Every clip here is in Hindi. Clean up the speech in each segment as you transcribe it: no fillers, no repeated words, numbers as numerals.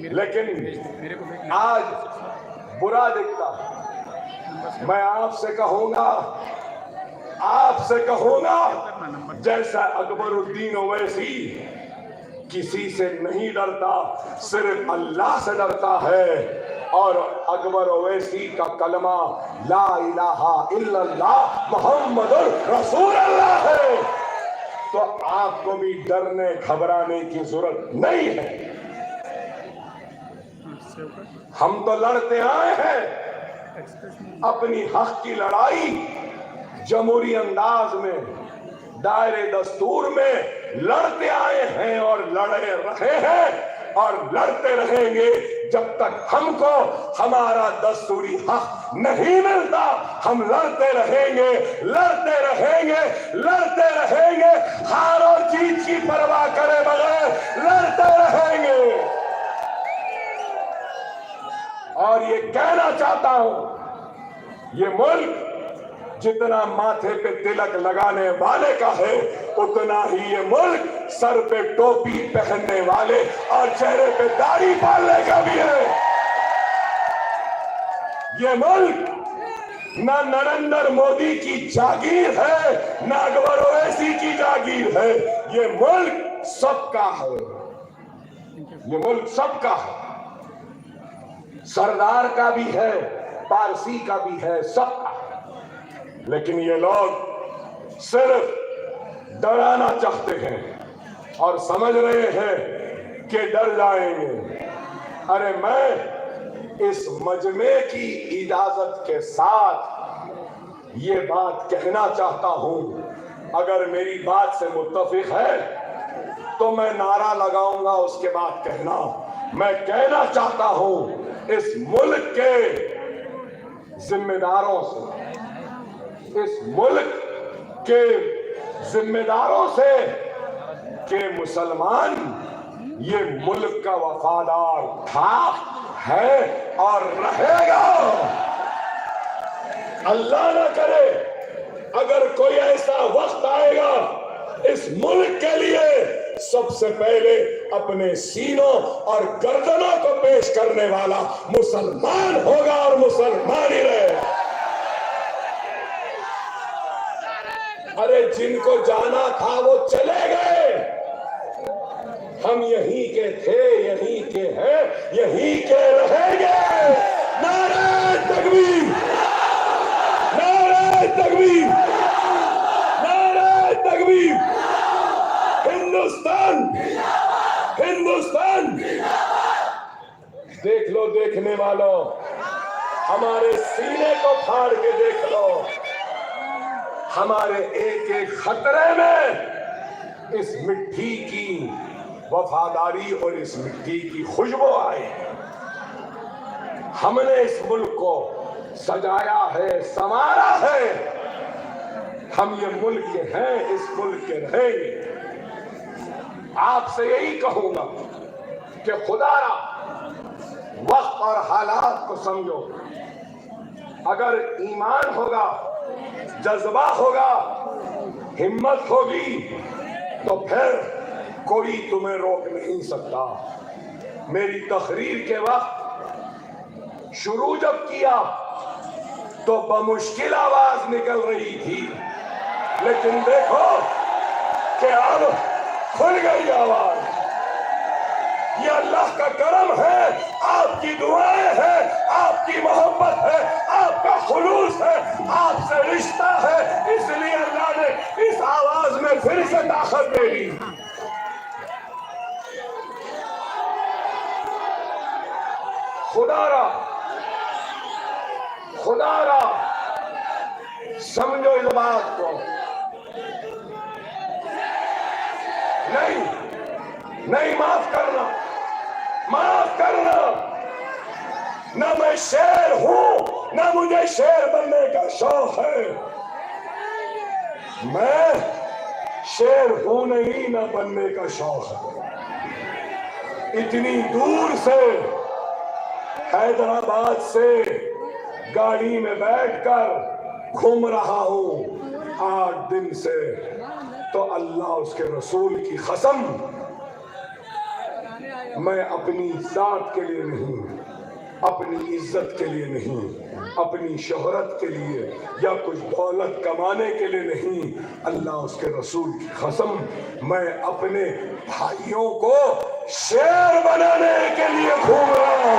लेकिन आज बुरा दिखता है। मैं आपसे कहूंगा जैसा अकबरुद्दीन ओवैसी किसी से नहीं डरता, सिर्फ अल्लाह से डरता है। और अकबर ओवैसी का कलमा ला इलाहा इल्लल्लाह मुहम्मदुर रसूलुल्लाह है। तो आपको भी डरने घबराने की जरूरत नहीं है। हम तो लड़ते आए हैं अपनी हक की लड़ाई जमहूरी अंदाज में, दायरे दस्तूर में लड़ते आए हैं और लड़े रहे हैं और लड़ते रहेंगे जब तक हमको हमारा दस्तूरी हक नहीं मिलता। हम लड़ते रहेंगे, लड़ते रहेंगे, लड़ते रहेंगे, हार और जीत की परवाह करे बगैर लड़ते रहेंगे। और ये कहना चाहता हूं, ये मुल्क जितना माथे पे तिलक लगाने वाले का है, उतना ही ये मुल्क सर पे टोपी पहनने वाले और चेहरे पे दाढ़ी पालने का भी है। ये मुल्क ना नरेंद्र मोदी की जागीर है, ना अकबर ओवैसी की जागीर है। ये मुल्क सबका है, ये मुल्क सबका है। सरदार का भी है, पारसी का भी है, सबका। लेकिन ये लोग सिर्फ डराना चाहते हैं और समझ रहे हैं कि डर जाएंगे। अरे मैं इस मजमे की इजाजत के साथ ये बात कहना चाहता हूं, अगर मेरी बात से मुत्तफिक है तो मैं नारा लगाऊंगा, उसके बाद कहना। मैं कहना चाहता हूं इस मुल्क के जिम्मेदारों से, इस मुल्क के जिम्मेदारों से कि मुसलमान ये मुल्क का वफादार था, है और रहेगा। अल्लाह ना करे अगर कोई ऐसा वक्त आएगा, इस मुल्क के लिए सबसे पहले अपने सीनों और गर्दनों को पेश करने वाला मुसलमान होगा और मुसलमान ही रहेगा। अरे जिनको जाना था वो चले गए, हम यहीं के थे, यहीं के हैं, यहीं के रहेंगे। नारे तकबीर, नारे तकबीर, नारे तकबीर। हिंदुस्तान, हिंदुस्तान। देख लो देखने वालों, हमारे सीने को फाड़ के देख लो। हमारे एक एक खतरे में इस मिट्टी की वफादारी और इस मिट्टी की खुशबू आई। हमने इस मुल्क को सजाया है, संवारा है। हम ये मुल्क के हैं, इस मुल्क के रहेंगे। आपसे यही कहूंगा कि खुदारा वक्त और हालात को समझो। अगर ईमान होगा, जज्बा होगा, हिम्मत होगी, तो फिर कोई तुम्हें रोक नहीं सकता। मेरी तकरीर के वक्त शुरू जब किया तो बमुश्किल आवाज निकल रही थी, लेकिन देखो कि अब खुल गई आवाज। ये अल्लाह का करम है, आपकी दुआएं हैं, आपकी मोहब्बत है, आपका खुलूस है, आपसे रिश्ता है, इसलिए अल्लाह ने इस आवाज में फिर से ताकत दे दी। खुदारा, खुदारा समझो इस बात को। नहीं, नहीं, माफ करना, माफ करना। न मैं शेर हूं, न मुझे शेर बनने का शौक है। मैं शेर हूं नहीं, न बनने का शौक है। इतनी दूर से हैदराबाद से गाड़ी में बैठकर घूम रहा हूं 8 दिन से, तो अल्लाह उसके रसूल की कसम मैं अपनी जात के लिए नहीं, अपनी इज्जत के लिए नहीं, अपनी शोहरत के लिए या कुछ दौलत कमाने के लिए नहीं, अल्लाह उसके रसूल की कसम, मैं अपने भाइयों को शेर बनाने के लिए घूम रहा हूं।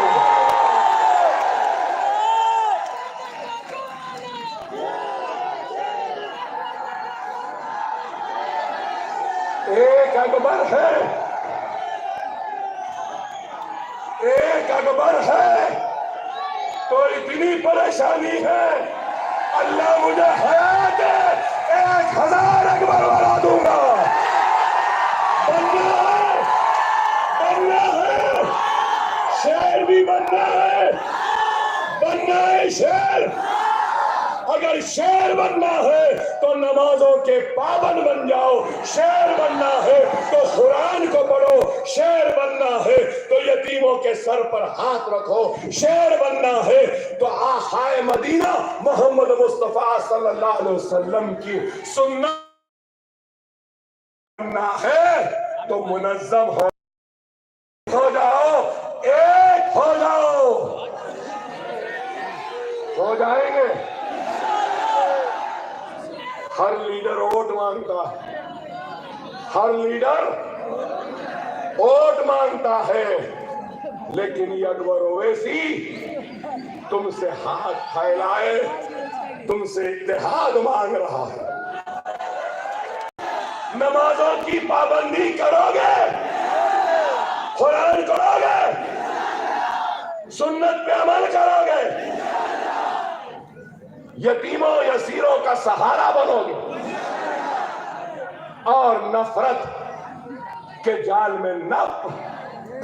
एक अकबर है, एक अकबर है तो इतनी परेशानी है, अल्लाह मुझे हयात 1000 अकबर बना दूंगा। बनना है, बनना है, शेर भी बनना है, बनना है शेर। अगर शेर बनना है तो नमाजों के पाबंद बन जाओ, शेर बनना है तो कुरान को पढ़ो, शेर बनना है तो यतीमों के सर पर हाथ रखो, शेर बनना है तो आखाए मदीना मोहम्मद मुस्तफा सल्लल्लाहु अलैहि वसल्लम की सुन्नत बनना है तो मुनज्जम हो जाओ, एक हो जाओ, हो जाएंगे। हर लीडर वोट मांगता है, हर लीडर वोट मांगता है, लेकिन ये अकबर ओवैसी तुमसे हाथ फैलाए, तुमसे इत्तेहाद मांग रहा है। नमाजों की पाबंदी करोगे, कुरान करोगे, सुन्नत पे अमल करोगे, यतीमों यसीरों का सहारा बनोगे और नफरत के जाल में न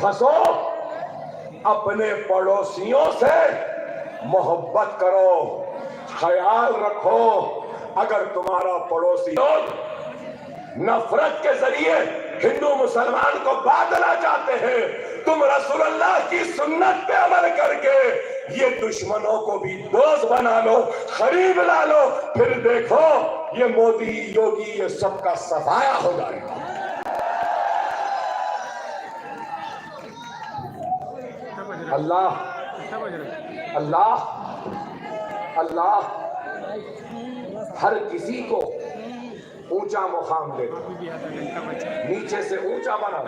फंसो, अपने पड़ोसियों से मोहब्बत करो, ख्याल रखो। अगर तुम्हारा पड़ोसी लोग नफरत के जरिए हिंदू मुसलमान को बांटना चाहते हैं, तुम रसूलुल्लाह की सुन्नत पे अमल करके ये दुश्मनों को भी दोस्त बना लो, करीब ला लो, फिर देखो ये मोदी योगी ये सबका सफाया हो जाएगा। अल्लाह अल्लाह अल्लाह हर किसी को ऊंचा मुकाम देता, नीचे से ऊंचा बना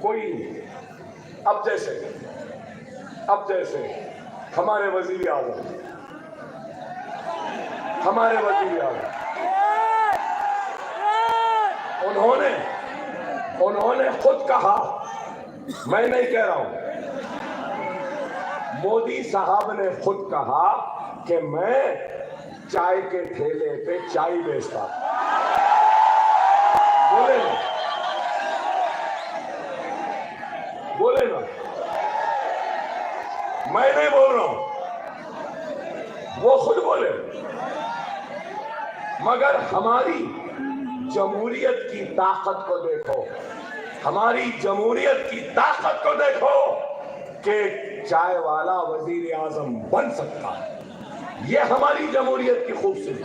कोई। अब जैसे हमारे वजीर आजम, उन्होंने खुद कहा, मैं नहीं कह रहा हूं, मोदी साहब ने खुद कहा कि मैं चाय के ठेले पे चाय बेचता। बोले ना, मैं नहीं बोल रहा हूं, वो खुद बोले। मगर हमारी जमहूरियत की ताकत को देखो, हमारी जमहूरियत की ताकत को देखो कि चाय वाला वजीर आजम बन सकता है। ये हमारी जमहूरियत की खूबसूरती।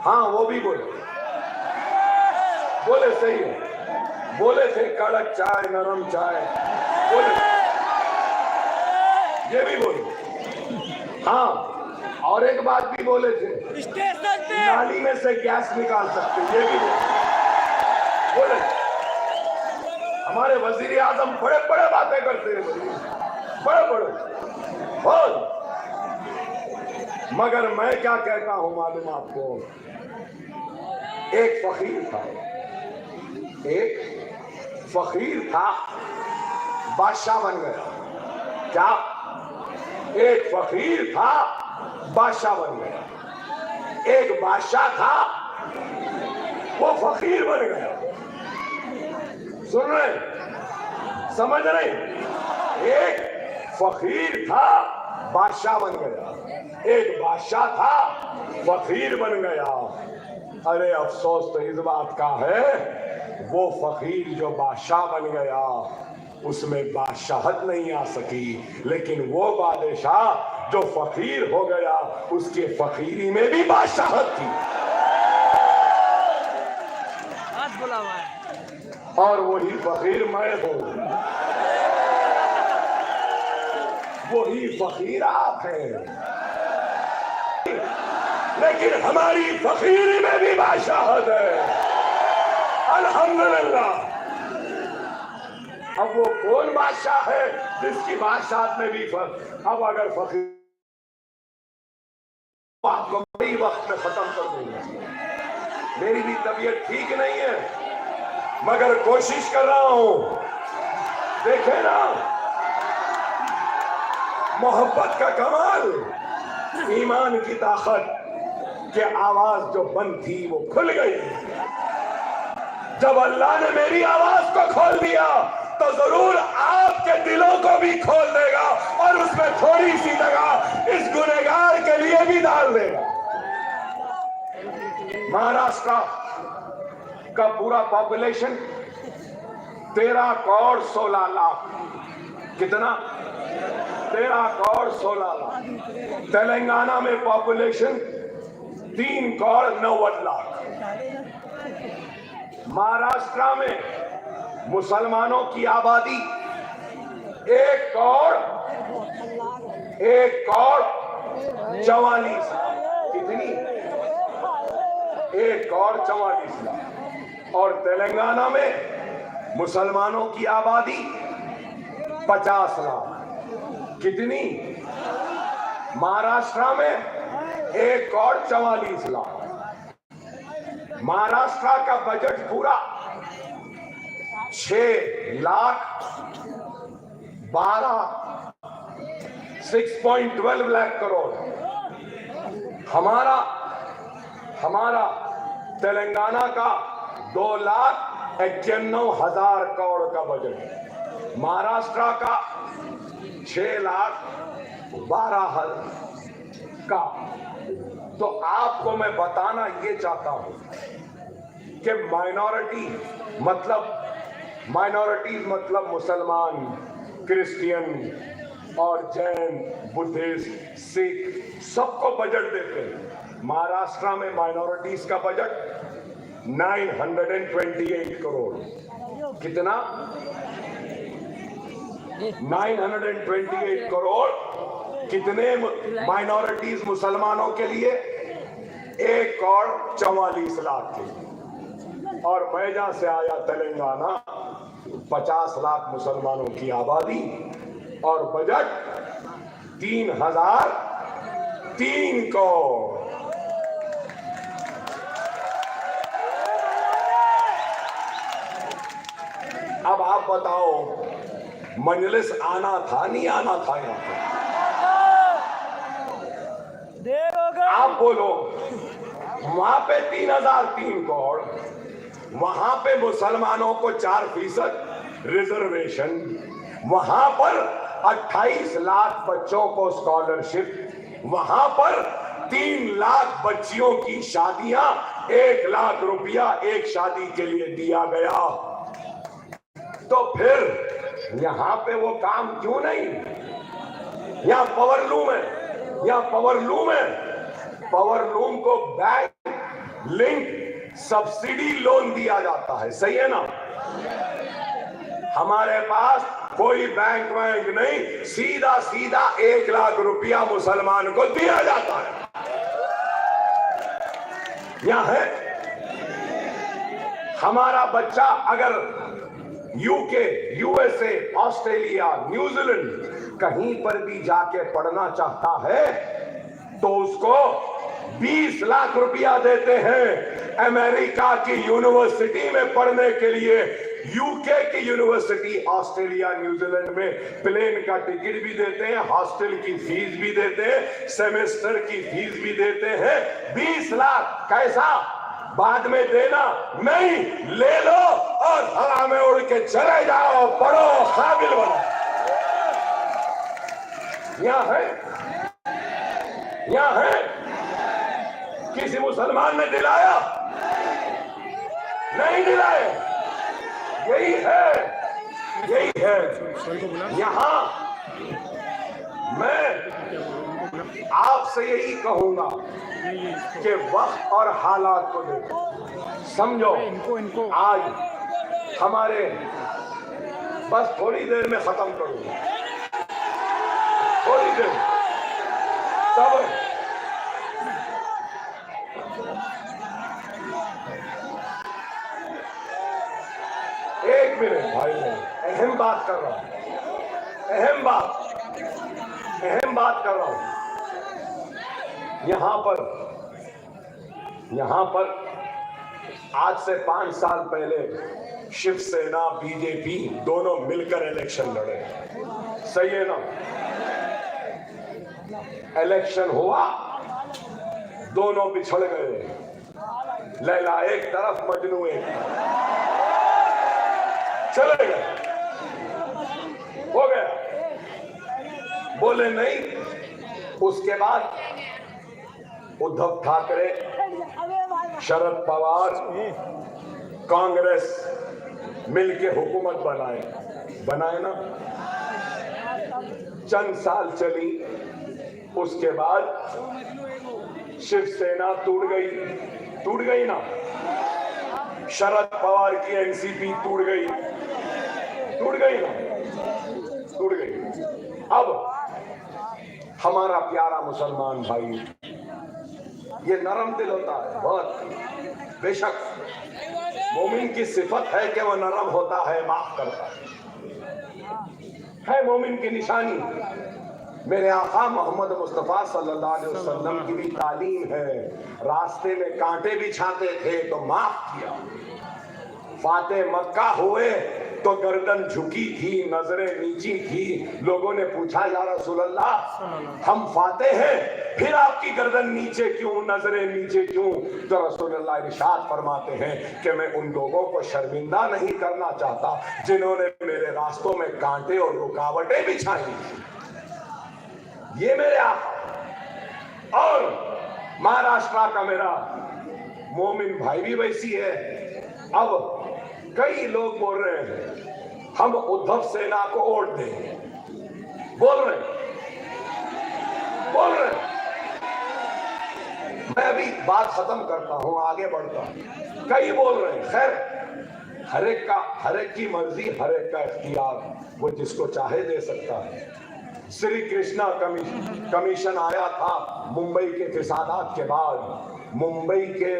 हाँ, वो भी बोले सही है, बोले थे कड़क चाय, नरम चाय, बोले, ये भी बोले। हाँ, और एक बात भी बोले थे, नाली में से गैस निकाल सकते, ये भी बोले। हमारे वजीर आजम बड़े बड़े बातें करते हैं, बड़े बहुत। मगर मैं क्या कहता हूं मालूम आपको, एक फकीर था बादशाह बन गया। क्या? एक फकीर था बादशाह बन गया। एक बादशाह था वो फकीर बन गया। सुन रहे, समझ रहे? एक फकीर था बादशाह बन गया, एक बादशाह था फकीर बन गया। अरे अफसोस तो इस बात का है, वो फकीर जो बादशाह बन गया उसमें बादशाहत नहीं आ सकी, लेकिन वो बादशाह जो फकीर हो गया उसके फकीरी में भी बादशाहत थी। आज बोला हुआ है। और वही फकीर मैं हूं, वही फकीर आप हैं। लेकिन हमारी फकीरी में भी बादशाहत है, अल्हम्दुलिल्लाह। अब वो कौन बादशाह है जिसकी बादशाहत में भी अब अगर फकीर आपको बड़ी वक्त में खत्म कर दूंगा। मेरी भी तबीयत ठीक नहीं है मगर कोशिश कर रहा हूं। देखे ना मोहब्बत का कमाल, ईमान की ताकत कि आवाज जो बंद थी वो खुल गई। जब अल्लाह ने मेरी आवाज को खोल दिया तो जरूर आपके दिलों को भी खोल देगा और उसमें थोड़ी सी जगह इस गुनहगार के लिए भी डाल देगा। महाराष्ट्र का पूरा पॉपुलेशन 13 करोड़ 16 लाख। कितना? 13 करोड़ 16 लाख। तेलंगाना में पॉपुलेशन 3 करोड़ 90 लाख। महाराष्ट्र में मुसलमानों की आबादी 1 करोड़ 44 लाख। कितनी? 1 करोड़ 44 लाख। और तेलंगाना में मुसलमानों की आबादी 50 लाख। कितनी? महाराष्ट्र में 1 करोड़ 44 लाख। महाराष्ट्र का बजट पूरा 6.12 लाख करोड़। हमारा तेलंगाना का 2,91,000 करोड़ का बजट। महाराष्ट्र का 6,12,000 का। तो आपको मैं बताना ये चाहता हूं कि माइनॉरिटीज मतलब मुसलमान, क्रिश्चियन और जैन, बुद्धिस्ट, सिख सबको बजट देते हैं। महाराष्ट्र में माइनॉरिटीज का बजट 928 करोड़। कितना? 928 करोड़। कितने माइनॉरिटीज मुसलमानों के लिए? 1 करोड़ 44 लाख के। और मैं जहां से आया तेलंगाना 50 लाख मुसलमानों की आबादी और बजट 3,003 करोड़। अब आप बताओ मजलिस आना था नहीं आना था? यहाँ पे आप बोलो। वहां पे 3,003 करोड़, वहां पे मुसलमानों को 4% रिजर्वेशन, वहां पर 28 लाख बच्चों को स्कॉलरशिप, वहां पर 3 लाख बच्चियों की शादियां 1 लाख रुपया एक शादी के लिए दिया गया। तो फिर यहां पे वो काम क्यों नहीं? यहां पावरलूम है, यहां पावरलूम है। पावरलूम को बैंक लिंक सब्सिडी लोन दिया जाता है, सही है ना? हमारे पास कोई बैंक नहीं, सीधा 1 लाख रुपया मुसलमान को दिया जाता है। यहां है हमारा बच्चा अगर यूके, यूएसए, ऑस्ट्रेलिया, न्यूजीलैंड कहीं पर भी जाके पढ़ना चाहता है तो उसको 20 लाख रुपया देते हैं अमेरिका की यूनिवर्सिटी में पढ़ने के लिए। यूके की यूनिवर्सिटी, ऑस्ट्रेलिया, न्यूजीलैंड में प्लेन का टिकट भी देते हैं, हॉस्टल की फीस भी देते हैं, सेमेस्टर की फीस भी देते हैं। 20 लाख कैसा? बाद में देना नहीं, ले लो और हवा में उड़ के चले जाओ, पढ़ो, काबिल बनो। यहां है किसी मुसलमान ने दिलाया? नहीं दिलाए। यही है। यहां मैं आपसे यही कहूंगा कि वक्त और हालात को देखो, समझो। आज हमारे, बस थोड़ी देर में खत्म करूंगा, थोड़ी देर सब। एक मिनट भाई, मैं अहम बात कर रहा हूं, अहम बात कर रहा हूं। यहां पर आज से 5 साल पहले शिवसेना बीजेपी दोनों मिलकर इलेक्शन लड़े, सही है ना? इलेक्शन हुआ, दोनों बिछड़ गए, लैला एक तरफ मजनू एक तरफ, चले गए, हो गया, बोले नहीं। उसके बाद उद्धव ठाकरे, शरद पवार, कांग्रेस मिलके हुकूमत बनाए ना, चंद साल चली, उसके बाद शिवसेना टूट गई ना, शरद पवार की एनसीपी टूट गई ना, टूट गई। अब हमारा प्यारा मुसलमान भाई, ये नरम दिल होता है बहुत, बेशक मोमिन की सिफत है कि वो नरम होता है, माफ करता है मोमिन की निशानी। मेरे आका मोहम्मद मुस्तफा सल्लल्लाहु अलैहि वसल्लम की भी तालीम है, रास्ते में कांटे बिछाते थे तो माफ किया, फाते मक्का हुए तो गर्दन झुकी थी, नजरें नीची थी, लोगों ने पूछा या रसूल अल्लाह हम फाते हैं, फिर आपकी गर्दन नीचे क्यों, नजरें नीचे क्यों? तो रसूल अल्लाह इरशाद फरमाते हैं कि मैं उन लोगों को शर्मिंदा नहीं करना चाहता जिन्होंने मेरे रास्तों में कांटे और रुकावटें बिछाई। ये मेरे आका। और महाराष्ट्र का मेरा मोमिन भाई भी वैसी है। अब कई लोग बोल रहे हैं हम उद्धव सेना को वोट देंगे, बोल रहे हैं। मैं अभी बात खत्म करता हूं, आगे बढ़ता हूं। कई बोल रहे हैं, खैर हर एक की मर्जी, हर एक का इख्तियार, वो जिसको चाहे दे सकता है। श्री कृष्णा कमीशन आया था मुंबई के फिसादात के बाद, मुंबई के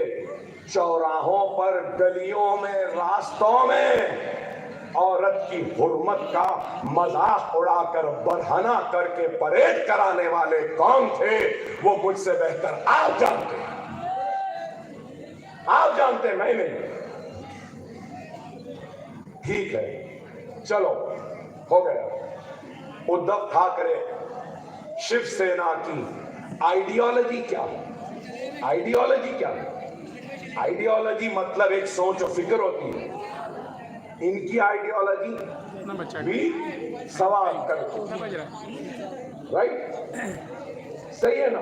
चौराहों पर, गलियों में, रास्तों में औरत की हुर्मत का मजाक उड़ाकर, बरहना करके परेड कराने वाले कौन थे? वो मुझसे बेहतर आप जानते, मैं नहीं। ठीक है, चलो हो गया। उद्धव ठाकरे, शिवसेना की आइडियोलॉजी क्या है? आइडियोलॉजी मतलब एक सोच और फिक्र होती है। इनकी आइडियोलॉजी भी सवाल करती, राइट? सही है ना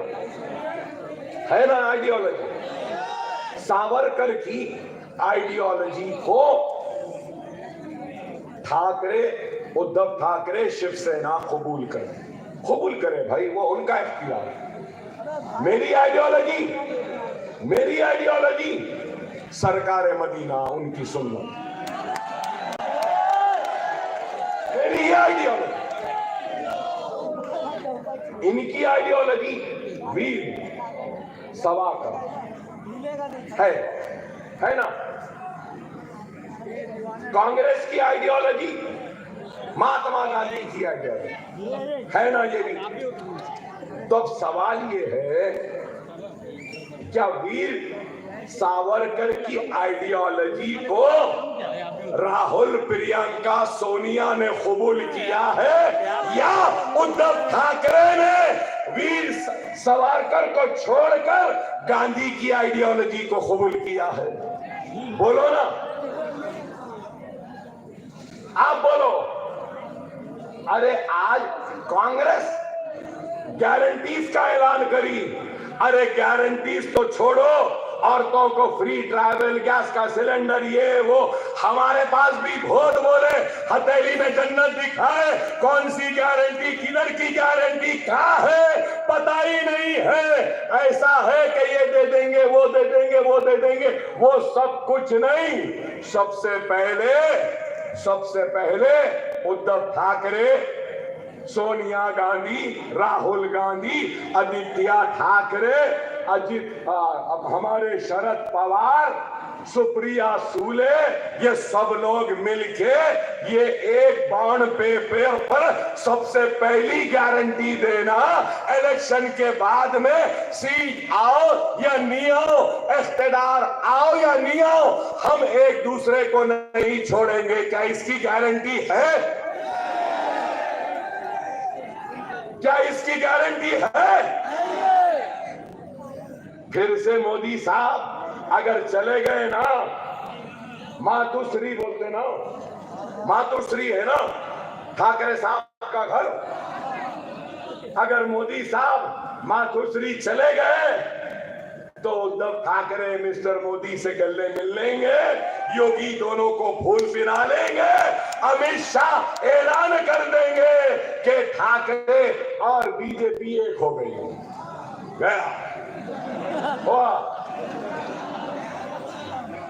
आइडियोलॉजी? सावरकर की आइडियोलॉजी को उद्धव ठाकरे शिवसेना कबूल करे भाई, वो उनका इख्तियार है। मेरी आइडियोलॉजी सरकार मदीना, उनकी सुन्नत, मेरी आइडियोलॉजी। इनकी आइडियोलॉजी वीर सावरकर है ना? कांग्रेस की आइडियोलॉजी महात्मा गांधी की आइडियोलॉजी है ना? ये भी तो अब सवाल ये है, क्या वीर सावरकर की आइडियोलॉजी को राहुल, प्रियंका, सोनिया ने कबूल किया है, या उद्धव ठाकरे ने वीर सावरकर को छोड़कर गांधी की आइडियोलॉजी को कबूल किया है? बोलो ना, आप बोलो। अरे आज कांग्रेस गारंटीज का ऐलान करी, अरे गारंटीज तो छोड़ो, औरतों को फ्री ट्रैवल, गैस का सिलेंडर, ये वो। हमारे पास भी वोट बोले, हथेली में जन्नत दिखाए, कौन सी गारंटी, किधर की गारंटी, क्या है पता ही नहीं है। ऐसा है कि ये दे देंगे, वो दे देंगे, वो दे देंगे, वो सब कुछ नहीं। सबसे पहले उद्धव ठाकरे, सोनिया गांधी, राहुल गांधी, आदित्य ठाकरे, अब हमारे शरद पवार, सुप्रिया सूले, ये सब लोग मिलके ये एक बॉन्ड पेपर पर सबसे पहली गारंटी देना, इलेक्शन के बाद में सीट आओ या नहीं आओ, इख्तियार आओ या नहीं आओ, हम एक दूसरे को नहीं छोड़ेंगे। क्या इसकी गारंटी है? क्या इसकी गारंटी है? फिर से मोदी साहब अगर चले गए ना, मातुश्री बोलते ना, मातुश्री है ना ठाकरे साहब का घर, अगर मोदी साहब मातुश्री चले गए तो उद्धव ठाकरे मिस्टर मोदी से गले मिल लेंगे, योगी दोनों को फूल पिला लेंगे, अमित शाह ऐलान कर देंगे कि ठाकरे और बीजेपी एक हो गई। गया हुआ,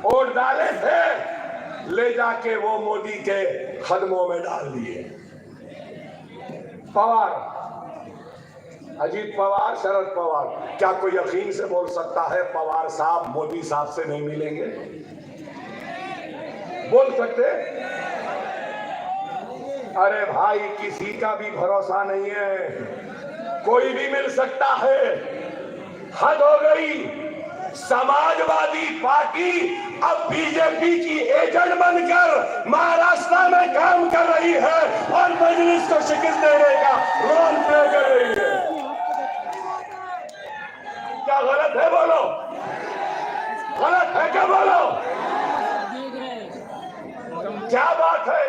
वोट डाले थे, ले जाके वो मोदी के कदमों में डाल दिए। पवार, अजीत पवार, शरद पवार, क्या कोई यकीन से बोल सकता है पवार साहब मोदी साहब से नहीं मिलेंगे? बोल सकते? अरे भाई, किसी का भी भरोसा नहीं है, कोई भी मिल सकता है। हद हो गई। समाजवादी पार्टी अब बीजेपी की एजेंट बनकर महाराष्ट्र में काम कर रही है और मजलिस को शिकस्त देने का रोल प्ले कर रही है। क्या गलत है? बोलो, गलत है क्या? बोलो, क्या बात है?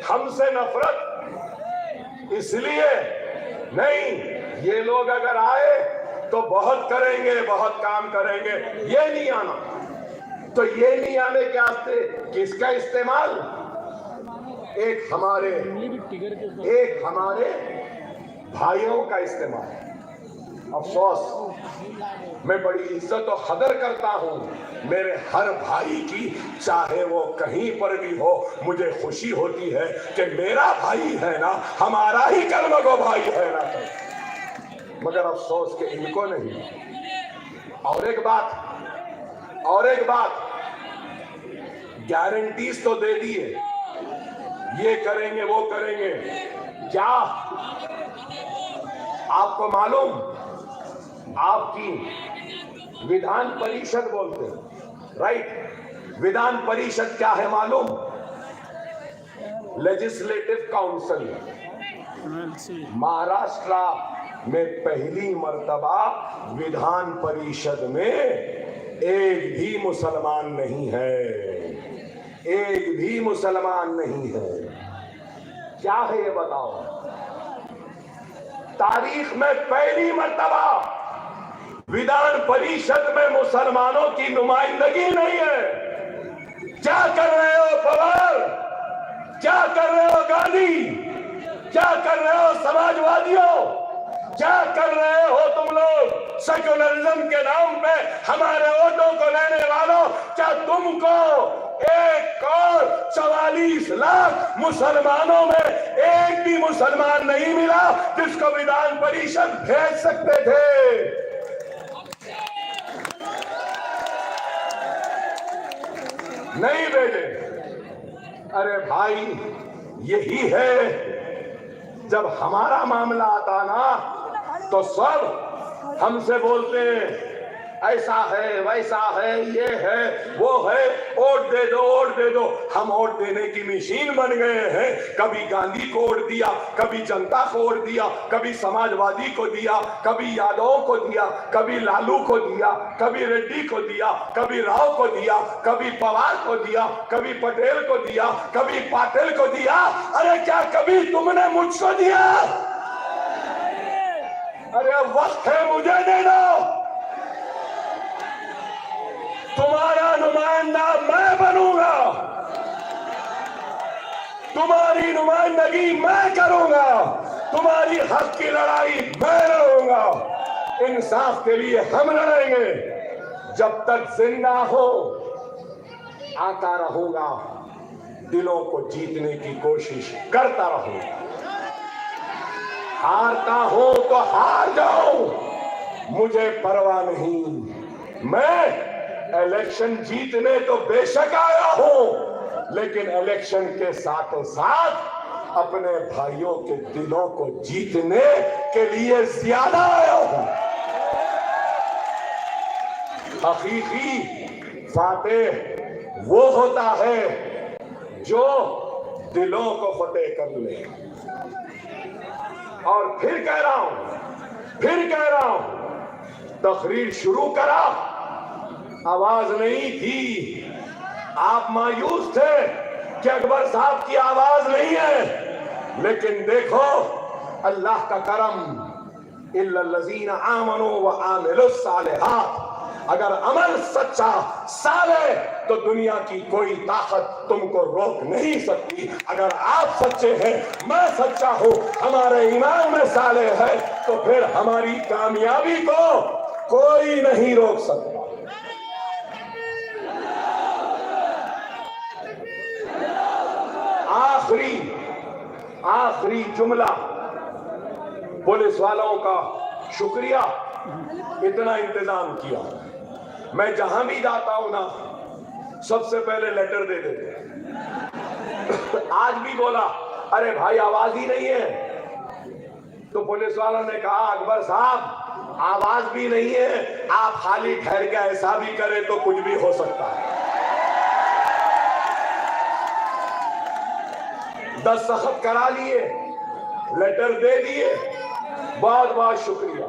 हमसे नफरत इसलिए नहीं, ये लोग अगर आए तो बहुत करेंगे, बहुत काम करेंगे, ये नहीं आना तो ये नहीं आने के वास्ते किसका इस्तेमाल? एक हमारे भाइयों का इस्तेमाल। अफसोस, मैं बड़ी इज्जत और कदर करता हूं मेरे हर भाई की, चाहे वो कहीं पर भी हो। मुझे खुशी होती है कि मेरा भाई है ना, हमारा ही कर्म को भाई है ना, मगर अफसोस कि इनको नहीं। और एक बात, गारंटीज तो दे दिए, ये करेंगे वो करेंगे, क्या आपको मालूम? आपकी विधान परिषद बोलते हैं, राइट? विधान परिषद क्या है मालूम? Legislative council. महाराष्ट्र में पहली मर्तबा विधान परिषद में एक भी मुसलमान नहीं है, एक भी मुसलमान नहीं है। क्या है ये बताओ? तारीख में पहली मर्तबा विधान परिषद में मुसलमानों की नुमाइंदगी नहीं है। क्या कर रहे हो पवार? क्या कर रहे हो गांधी? क्या कर रहे हो समाजवादियों? क्या कर रहे हो तुम लोग सेक्युलरिज्म के नाम पे हमारे वोटों को लेने वालों? क्या तुमको 144 लाख मुसलमानों में एक भी मुसलमान नहीं मिला जिसको विधान परिषद भेज सकते थे? नहीं भेजे। अरे भाई, यही है, जब हमारा मामला आता ना तो सब हमसे बोलते हैं ऐसा है, वैसा है, ये है, वो है, वोट दे दो, वोट दे दो। हम वोट देने की मशीन बन गए हैं। कभी गांधी को वोट दिया, कभी जनता को वोट दिया, कभी समाजवादी को दिया, कभी यादवों को दिया, कभी लालू को दिया, कभी रेड्डी को दिया, कभी राव को दिया, कभी पवार को दिया, कभी पटेल को दिया, कभी पाटिल को दिया। अरे क्या कभी तुमने मुझको दिया? अरे वक्त है, मुझे दे दो। तुम्हारा नुमाइंदा मैं बनूंगा, तुम्हारी नुमाइंदगी मैं करूंगा, तुम्हारी हक की लड़ाई मैं लड़ूंगा, इंसाफ के लिए हम लड़ेंगे। जब तक जिंदा हो आता रहूंगा, दिलों को जीतने की कोशिश करता रहूंगा। हारता हूं तो हार जाओ, मुझे परवाह नहीं। मैं इलेक्शन जीतने तो बेशक आया हूं, लेकिन इलेक्शन के साथों साथ अपने भाइयों के दिलों को जीतने के लिए ज्यादा आया हूं। हकीकी फातेह वो होता है जो दिलों को फतेह कर ले। और फिर कह रहा हूं, तकरीर शुरू करा, आवाज नहीं थी। आप मायूस थे कि अकबर साहब की आवाज नहीं है, लेकिन देखो अल्लाह का करम, इल्लल्लज़ीना आमनू व आमिलुस सालिहात। अगर अमल सच्चा साले तो दुनिया की कोई ताकत तुमको रोक नहीं सकती। अगर आप सच्चे हैं, मैं सच्चा हूं, हमारे ईमान में साले है, तो फिर हमारी कामयाबी को कोई नहीं रोक सकता। आखिरी जुमला, पुलिस वालों का शुक्रिया, इतना इंतजाम किया। मैं जहां भी जाता हूं ना, सबसे पहले लेटर दे देते। आज भी बोला, अरे भाई आवाज ही नहीं है। तो पुलिस वालों ने कहा, अकबर साहब आवाज भी नहीं है, आप खाली ठहर के ऐसा भी करें तो कुछ भी हो सकता है। दस्तखत करा लिए, लेटर दे दिए, बहुत बहुत शुक्रिया,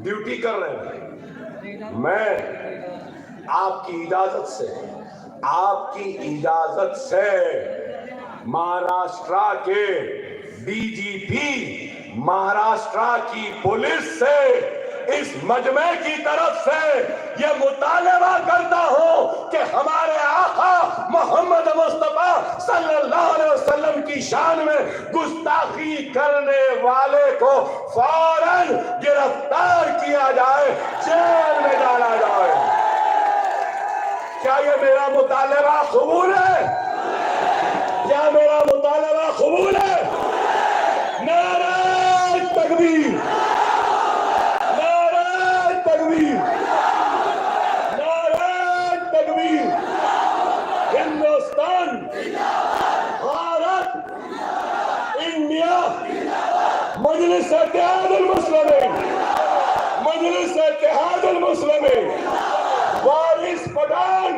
ड्यूटी कर रहे हैं। मैं आपकी इजाजत से महाराष्ट्र के डीजीपी, महाराष्ट्र की पुलिस से, इस मजमे की तरफ से यह मुतालबा करता हूं कि हमारे आका मोहम्मद मुस्तफा सल्लल्लाहु अलैहि वसल्लम की शान में गुस्ताखी करने वाले को फौरन गिरफ्तार किया जाए, जेल में डाला जाए। क्या ये मेरा मुतालबा कबूल है? क्या मेरा मुतालबा कबूल है? नारे तकबीर, नारे तकबीर, नारे तकबीर। हिंदुस्तान, भारत, इंडिया, मजलिस इत्तेहादुल मुस्लिमीन, मजलिस इत्तेहादुल मुस्लिमीन, वारिस पठान,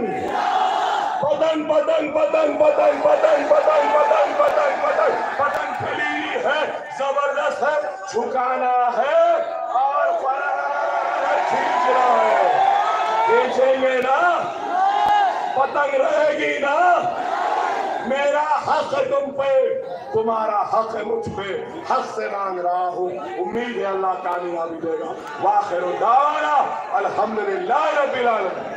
पतंग पतंग पतंग पतंग पतंग पतंग पतंग पतंग पतंग पतंग फैली है, जबरदस्त है, झुकाना है और खींचना है। खींचेंगे ना, पतंग रहेगी ना। मेरा हक है तुम पे, तुम्हारा हक है मुझ पे, हक से मांग रहा हूँ, उम्मीद है अल्लाह कामयाबी देगा। वाखिर दावाना अल्हम्दुलिल्लाह रब्बिल आलमीन।